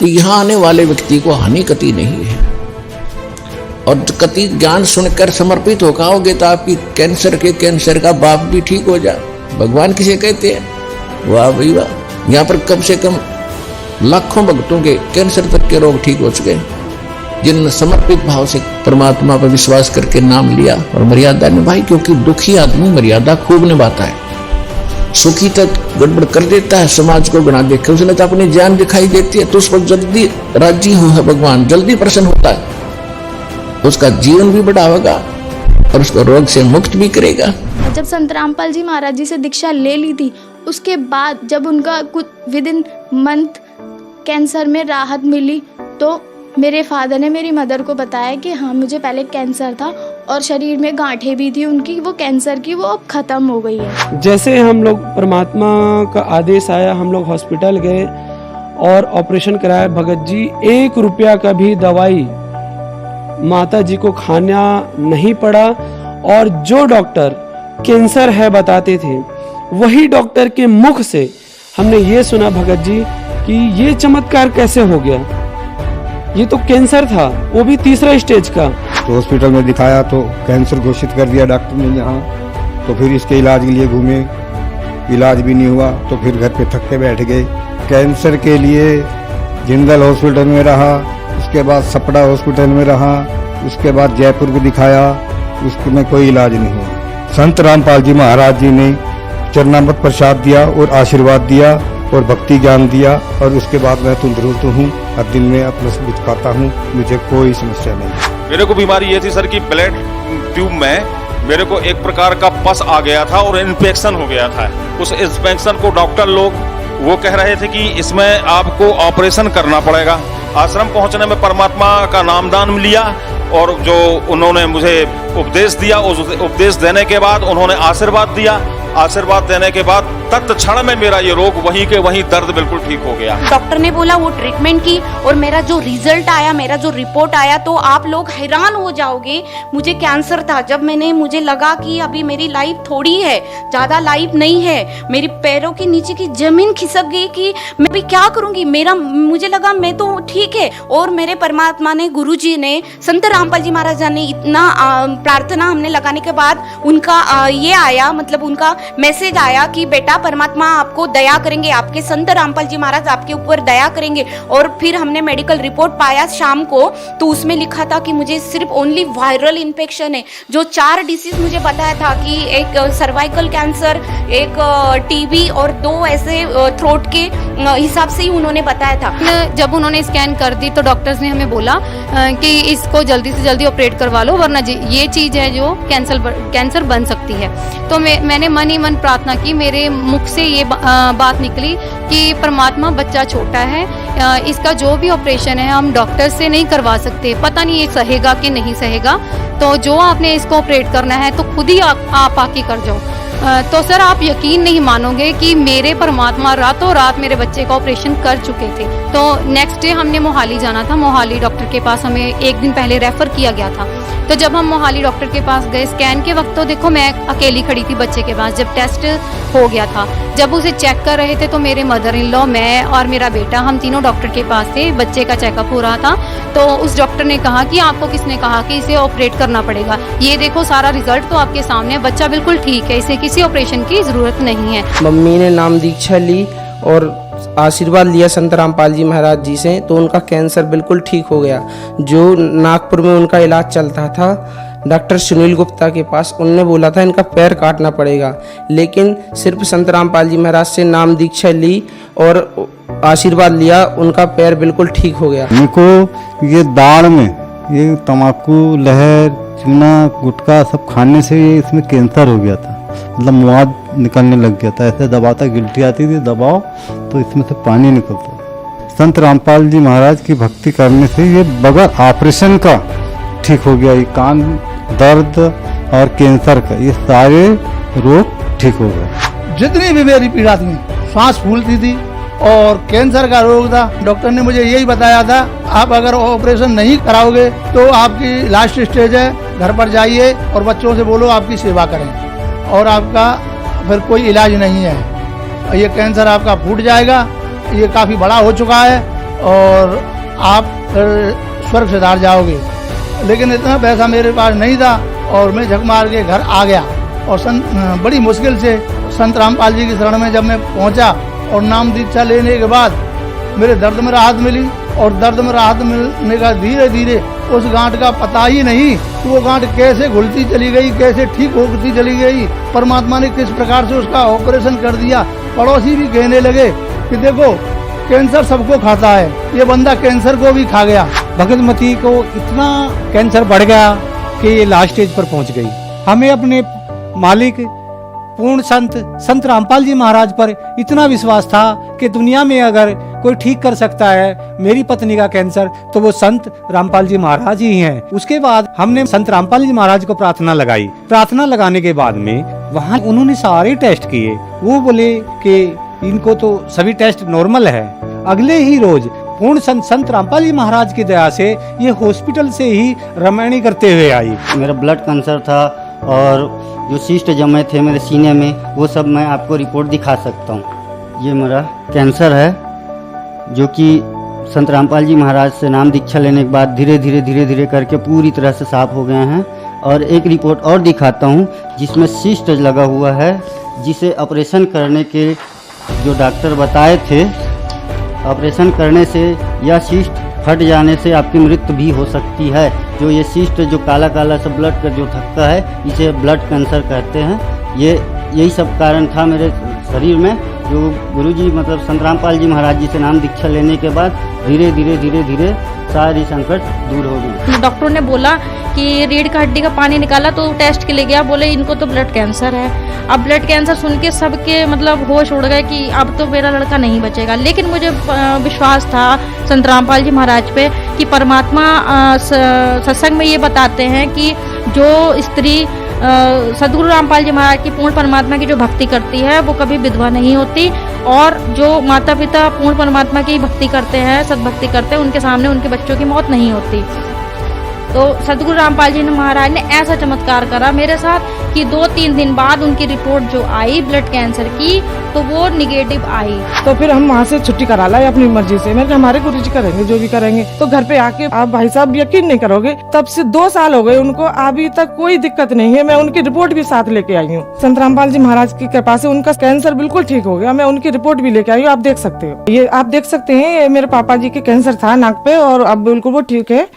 तो यहाँ आने वाले व्यक्ति को हानि कति नहीं है। और कति ज्ञान सुनकर समर्पित हो आओगे तो आपकी कैंसर का बाप भी ठीक हो जाए। भगवान किसे कहते हैं? वाह भाई वाह। यहाँ पर कम से कम लाखों भक्तों के कैंसर तक के रोग ठीक हो चुके, जिन्होंने समर्पित भाव से परमात्मा पर विश्वास करके नाम लिया और मर्यादा निभाई। क्योंकि दुखी आदमी मर्यादा खूब निभाता है, सुखी तक गड़बड़ कर देता है, समाज को बना देकर उसने तो अपनी जान दिखाई देती है, तो उस पर जल्दी राजी हो है भगवान, जल्दी प्रसन्न होता है, उसका जीवन भी बढ़ाएगा और उसको रोग से मुक्त भी करेगा। जब संत रामपाल जी महाराज जी से दीक्षा ले ली थी, उसके बाद जब उनका कुछ विद इन मंथ कैंसर में राहत मिली, तो मेरे फादर ने मेरी मदर को बताया कि हाँ मुझे पहले कैंसर था और शरीर में गांठें भी थी उनकी, वो कैंसर की, वो अब खत्म हो गई है। जैसे हम लोग परमात्मा का आदेश आया, हम लोग हॉस्पिटल गए और ऑपरेशन कराया। भगत जी 1 रुपया का भी दवाई माता जी को खाना नहीं पड़ा। और जो डॉक्टर कैंसर है बताते थे, वही डॉक्टर के मुख से हमने ये सुना भगत जी कि ये चमत्कार कैसे हो गया, ये तो कैंसर था, वो भी 3रा स्टेज का। तो हॉस्पिटल में दिखाया तो कैंसर घोषित कर दिया डॉक्टर ने यहाँ। तो फिर इसके इलाज के लिए घूमे, इलाज भी नहीं हुआ, तो फिर घर पे थक के बैठ गए। कैंसर के लिए जिंदल हॉस्पिटल में रहा, उसके बाद सपड़ा हॉस्पिटल में रहा, उसके बाद जयपुर को दिखाया, उसमें कोई इलाज नहीं हुआ। संत रामपाल जी महाराज जी ने चरणामृत प्रसाद दिया और आशीर्वाद दिया और भक्ति ज्ञान दिया, और उसके बाद मैं तंदुरुस्त हूँ, हर दिन में अपना बिता पाता हूँ, मुझे कोई समस्या नहीं। मेरे को बीमारी ये थी सर कि ब्लड ट्यूब में मेरे को एक प्रकार का पस आ गया था और इन्फेक्शन हो गया था। उस इन्फेक्शन को डॉक्टर लोग वो कह रहे थे कि इसमें आपको ऑपरेशन करना पड़ेगा। आश्रम पहुंचने में परमात्मा का नामदान लिया और जो उन्होंने मुझे उपदेश दिया, उस उपदेश देने के बाद उन्होंने आशीर्वाद दिया। आशीर्वाद देने के बाद तत्क्षण में मेरा ये रोग वहीं के वहीं दर्द बिल्कुल ठीक हो गया। डॉक्टर ने बोला वो ट्रीटमेंट की और मेरा जो रिजल्ट आया, मेरा जो रिपोर्ट आया, तो आप लोग हैरान हो जाओगे। मुझे कैंसर था। जब मुझे लगा कि अभी मेरी लाइफ थोड़ी है, ज्यादा लाइफ नहीं है, मेरी पैरों के नीचे की जमीन खिसक गई कि मैं अभी क्या करूंगी। मुझे लगा मैं तो ठीक है। और मेरे परमात्मा ने, गुरु जी ने, संत रामपाल जी महाराज ने इतना प्रार्थना हमने लगाने के बाद उनका ये आया, मतलब उनका मैसेज आया कि बेटा परमात्मा आपको दया करेंगे, आपके संत रामपाल जी महाराज आपके ऊपर दया करेंगे। और फिर हमने मेडिकल रिपोर्ट पाया शाम को, तो उसमें लिखा था कि मुझे सिर्फ ओनली वायरल इन्फेक्शन है। जो 4 डिसीज मुझे बताया था कि एक सर्वाइकल कैंसर, एक टीबी और 2 ऐसे थ्रोट के हिसाब से ही उन्होंने बताया था। जब उन्होंने स्कैन कर दी तो डॉक्टर्स ने हमें बोला कि इसको जल्दी से जल्दी ऑपरेट करवा लो, वरना ये चीज़ है जो कैंसर बन सकती है। तो मैंने मन ही मन प्रार्थना की, मेरे मुख से ये बात निकली कि परमात्मा बच्चा छोटा है, इसका जो भी ऑपरेशन है हम डॉक्टर से नहीं करवा सकते, पता नहीं ये सहेगा कि नहीं सहेगा, तो जो आपने इसको ऑपरेट करना है तो खुद ही आप आके कर जाओ। तो सर आप यकीन नहीं मानोगे कि मेरे परमात्मा रातों रात मेरे बच्चे का ऑपरेशन कर चुके थे। तो नेक्स्ट डे हमने मोहाली जाना था, मोहाली डॉक्टर के पास हमें 1 दिन पहले रेफर किया गया था। तो जब हम मोहाली डॉक्टर के पास गए स्कैन के वक्त, तो देखो मैं अकेली खड़ी थी बच्चे के पास। जब टेस्ट हो गया था, जब उसे चेक कर रहे थे, तो मेरे मदर इन लॉ, मैं और मेरा बेटा, हम तीनों डॉक्टर के पास थे। बच्चे का चेकअप हो रहा था, तो उस डॉक्टर ने कहा कि आपको किसने कहा कि इसे ऑपरेट करना पड़ेगा, ये देखो सारा रिजल्ट तो आपके सामने, बच्चा बिल्कुल ठीक है, इसे किसी ऑपरेशन की जरूरत नहीं है। मम्मी ने नाम दीक्षा ली और आशीर्वाद लिया संत रामपाल जी महाराज जी से, तो उनका कैंसर बिल्कुल ठीक हो गया। जो नागपुर में उनका इलाज चलता था डॉक्टर सुनील गुप्ता के पास, उनने बोला था इनका पैर काटना पड़ेगा, लेकिन सिर्फ संत रामपाल जी महाराज से नाम दीक्षा ली और आशीर्वाद लिया, उनका पैर बिल्कुल ठीक हो गया। इनको ये दाढ़ में ये तम्बाकू, लहर, चूना, गुटखा सब खाने से इसमें कैंसर हो गया था, मतलब मवाद निकलने लग गया था। ऐसे दबाता, गिल्टी आती थी, दबाओ तो इसमें से पानी निकलता। संत रामपाल जी महाराज की भक्ति करने से ये बगैर ऑपरेशन का ठीक हो गया। ये कान दर्द और कैंसर का, ये सारे रोग ठीक हो गए। जितनी भी मेरी पीड़ा थी, सांस फूलती थी और कैंसर का रोग था, डॉक्टर ने मुझे यही बताया था आप अगर ऑपरेशन नहीं कराओगे तो आपकी लास्ट स्टेज है, घर पर जाइए और बच्चों से बोलो आपकी सेवा करें और आपका फिर कोई इलाज नहीं है, ये कैंसर आपका फूट जाएगा, ये काफ़ी बड़ा हो चुका है और आप स्वर्ग सिधार जाओगे। लेकिन इतना पैसा मेरे पास नहीं था और मैं झक मार के घर आ गया। और बड़ी मुश्किल से संत रामपाल जी की शरण में जब मैं पहुंचा और नाम दीक्षा लेने के बाद मेरे दर्द में राहत मिली। और दर्द में राहत मिलने का धीरे धीरे उस गांठ का पता ही नहीं कि वो गांठ कैसे घुलती चली गई, कैसे ठीक होती चली गई। परमात्मा ने किस प्रकार से उसका ऑपरेशन कर दिया। पड़ोसी भी कहने लगे कि देखो कैंसर सबको खाता है, ये बंदा कैंसर को भी खा गया। भगतमती को इतना कैंसर बढ़ गया कि ये लास्ट स्टेज पर पहुंच गई। हमें अपने मालिक पूर्ण संत रामपाल जी महाराज पर इतना विश्वास था कि दुनिया में अगर कोई ठीक कर सकता है मेरी पत्नी का कैंसर तो वो संत रामपाल जी महाराज ही हैं। उसके बाद हमने संत रामपाल जी महाराज को प्रार्थना लगाई। प्रार्थना लगाने के बाद में वहाँ उन्होंने सारे टेस्ट किए। वो बोले कि इनको तो सभी टेस्ट नॉर्मल है। अगले ही रोज पूर्ण संत रामपाल जी महाराज की दया से ये हॉस्पिटल से ही रमणी करते हुए आई। मेरा ब्लड कैंसर था और जो सिस्ट जमे थे मेरे सीने में वो सब मैं आपको रिपोर्ट दिखा सकता हूँ। ये मेरा कैंसर है जो कि संत रामपाल जी महाराज से नाम दीक्षा लेने के बाद धीरे धीरे करके पूरी तरह से साफ हो गए हैं। और एक रिपोर्ट और दिखाता हूँ जिसमें सिस्ट लगा हुआ है, जिसे ऑपरेशन करने के जो डॉक्टर बताए थे, ऑपरेशन करने से या सिस्ट फट जाने से आपकी मृत्यु भी हो सकती है। जो ये सिस्ट जो काला काला सा ब्लड का जो थक्का है इसे ब्लड कैंसर कहते हैं। यही सब कारण था मेरे शरीर में, जो गुरुजी मतलब संत रामपाल जी महाराज जी से नाम दीक्षा लेने के बाद धीरे धीरे सारी संकट दूर हो गई। डॉक्टर ने बोला कि रीढ़ का हड्डी का पानी निकाला तो टेस्ट के लिए गया, बोले इनको तो ब्लड कैंसर है। अब ब्लड कैंसर सुन के सबके मतलब होश उड़ गए कि अब तो मेरा लड़का नहीं बचेगा। लेकिन मुझे विश्वास था संत रामपाल जी महाराज पे कि परमात्मा सत्संग में ये बताते हैं कि जो स्त्री सदगुरु रामपाल जी महाराज की पूर्ण परमात्मा की जो भक्ति करती है वो कभी विधवा नहीं होती। और जो माता पिता पूर्ण परमात्मा की भक्ति करते हैं, सद्भक्ति करते हैं, उनके सामने उनके बच्चों की मौत नहीं होती। तो सदगुरु रामपाल जी महाराज ने ऐसा चमत्कार करा मेरे साथ कि 2-3 दिन बाद उनकी रिपोर्ट जो आई ब्लड कैंसर की तो वो निगेटिव आई। तो फिर हम वहाँ से छुट्टी करा लाई अपनी मर्जी से। मैंने कहा हमारे गुरुजी करेंगे जो भी करेंगे। तो घर पे आके आप भाई साहब यकीन नहीं करोगे, तब से 2 साल हो गए उनको, अभी तक कोई दिक्कत नहीं है। मैं उनकी रिपोर्ट भी साथ लेके आई हूँ। संत रामपाल जी महाराज की कृपा से उनका कैंसर बिल्कुल ठीक हो गया। मैं उनकी रिपोर्ट भी लेके आई हूँ, आप देख सकते हो। ये आप देख सकते हैं, ये मेरे पापा जी के कैंसर था नाक पे और अब बिल्कुल वो ठीक है।